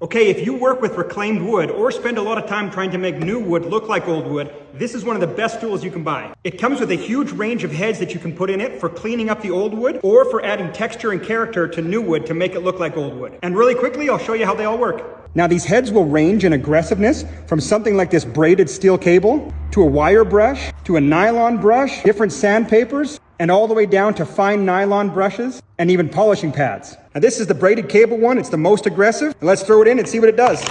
Okay, if you work with reclaimed wood or spend a lot of time trying to make new wood look like old wood, this is one of the best tools you can buy. It comes with a huge range of heads that you can put in it for cleaning up the old wood or for adding texture and character to new wood to make it look like old wood. And really quickly, I'll show you how they all work. Now these heads will range in aggressiveness from something like this braided steel cable to a wire brush, to a nylon brush, different sandpapers, and all the way down to fine nylon brushes and even polishing pads. Now this is the braided cable one. It's the most aggressive. Let's throw it in and see what it does.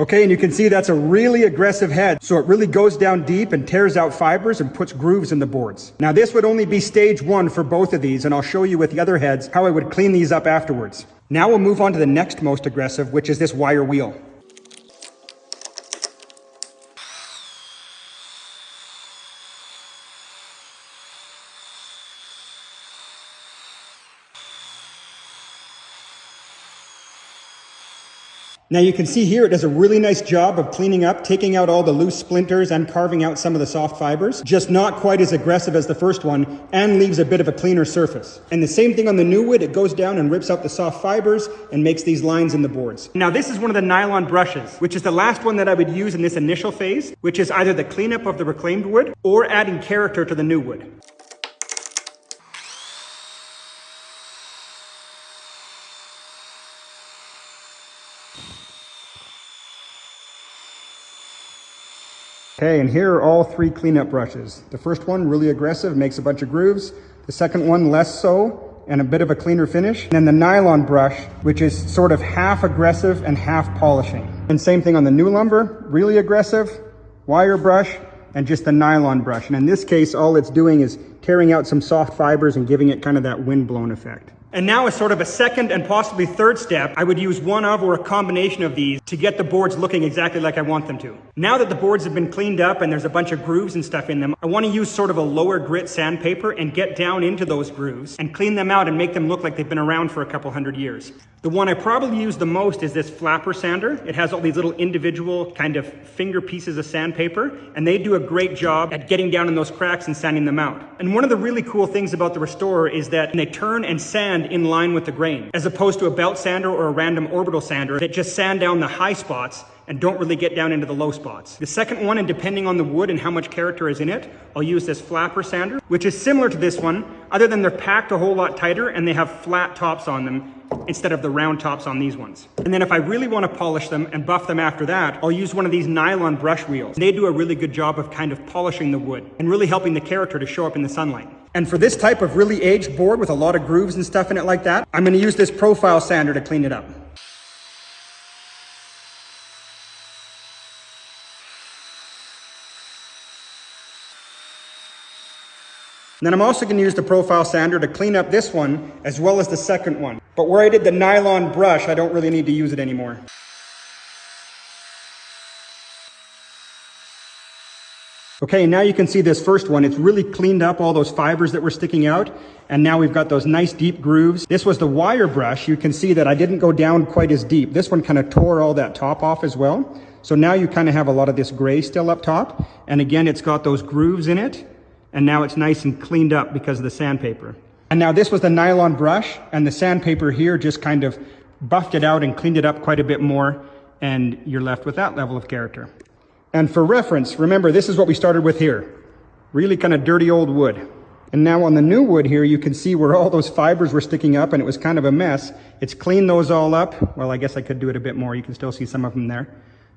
Okay, and you can see that's a really aggressive head. So it really goes down deep and tears out fibers and puts grooves in the boards. Now this would only be stage one for both of these, and I'll show you with the other heads how I would clean these up afterwards. Now we'll move on to the next most aggressive, which is this wire wheel. Now you can see here it does a really nice job of cleaning up, taking out all the loose splinters and carving out some of the soft fibers. Just not quite as aggressive as the first one and leaves a bit of a cleaner surface. And the same thing on the new wood, it goes down and rips out the soft fibers and makes these lines in the boards. Now this is one of the nylon brushes, which is the last one that I would use in this initial phase, which is either the cleanup of the reclaimed wood or adding character to the new wood. Okay, and here are all three cleanup brushes. The first one, really aggressive, makes a bunch of grooves. The second one, less so, and a bit of a cleaner finish. And then the nylon brush, which is sort of half aggressive and half polishing. And same thing on the new lumber, really aggressive, wire brush, and just the nylon brush. And in this case, all it's doing is tearing out some soft fibers and giving it kind of that wind-blown effect. And now as sort of a second and possibly third step, I would use one of or a combination of these to get the boards looking exactly like I want them to. Now that the boards have been cleaned up and there's a bunch of grooves and stuff in them, I want to use sort of a lower grit sandpaper and get down into those grooves and clean them out and make them look like they've been around for a couple hundred years. The one I probably use the most is this flapper sander. It has all these little individual kind of finger pieces of sandpaper, and they do a great job at getting down in those cracks and sanding them out. And one of the really cool things about the Restorer is that they turn and sand in line with the grain, as opposed to a belt sander or a random orbital sander that just sand down the high spots and don't really get down into the low spots. The second one, and depending on the wood and how much character is in it, I'll use this flapper sander, which is similar to this one, other than they're packed a whole lot tighter and they have flat tops on them instead of the round tops on these ones. And then if I really want to polish them and buff them after that, I'll use one of these nylon brush wheels. They do a really good job of kind of polishing the wood and really helping the character to show up in the sunlight. And for this type of really aged board with a lot of grooves and stuff in it like that, I'm going to use this profile sander to clean it up. And then I'm also going to use the profile sander to clean up this one as well as the second one. But where I did the nylon brush, I don't really need to use it anymore. Okay, now you can see this first one. It's really cleaned up all those fibers that were sticking out. And now we've got those nice deep grooves. This was the wire brush. You can see that I didn't go down quite as deep. This one kind of tore all that top off as well. So now you kind of have a lot of this gray still up top. And again, it's got those grooves in it. And now it's nice and cleaned up because of the sandpaper. And now this was the nylon brush, and the sandpaper here just kind of buffed it out and cleaned it up quite a bit more, and you're left with that level of character. And for reference, remember, this is what we started with here. Really kind of dirty old wood. And now on the new wood here, you can see where all those fibers were sticking up and it was kind of a mess. It's cleaned those all up. Well, I guess I could do it a bit more. You can still see some of them there.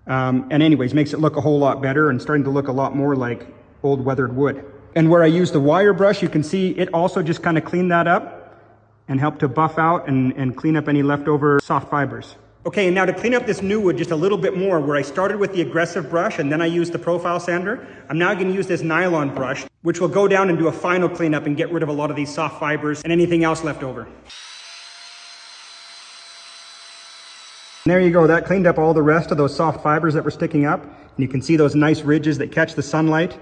And anyways, makes it look a whole lot better and starting to look a lot more like old weathered wood. And where I used the wire brush, you can see it also just kind of cleaned that up and helped to buff out and clean up any leftover soft fibers. Okay, and now to clean up this new wood just a little bit more, where I started with the aggressive brush and then I used the profile sander, I'm now going to use this nylon brush, which will go down and do a final cleanup and get rid of a lot of these soft fibers and anything else left over. And there you go, that cleaned up all the rest of those soft fibers that were sticking up. And you can see those nice ridges that catch the sunlight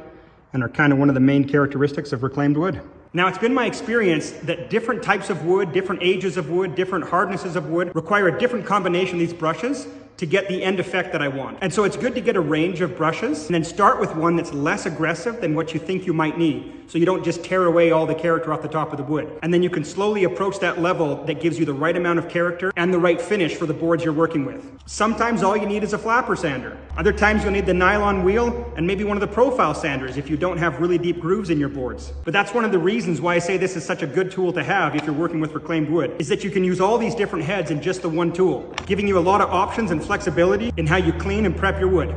and are kind of one of the main characteristics of reclaimed wood. Now, it's been my experience that different types of wood, different ages of wood, different hardnesses of wood require a different combination of these brushes to get the end effect that I want. And so it's good to get a range of brushes and then start with one that's less aggressive than what you think you might need. So you don't just tear away all the character off the top of the wood. And then you can slowly approach that level that gives you the right amount of character and the right finish for the boards you're working with. Sometimes all you need is a flapper sander. Other times you'll need the nylon wheel and maybe one of the profile sanders if you don't have really deep grooves in your boards. But that's one of the reasons why I say this is such a good tool to have if you're working with reclaimed wood, is that you can use all these different heads in just the one tool, giving you a lot of options and flexibility in how you clean and prep your wood.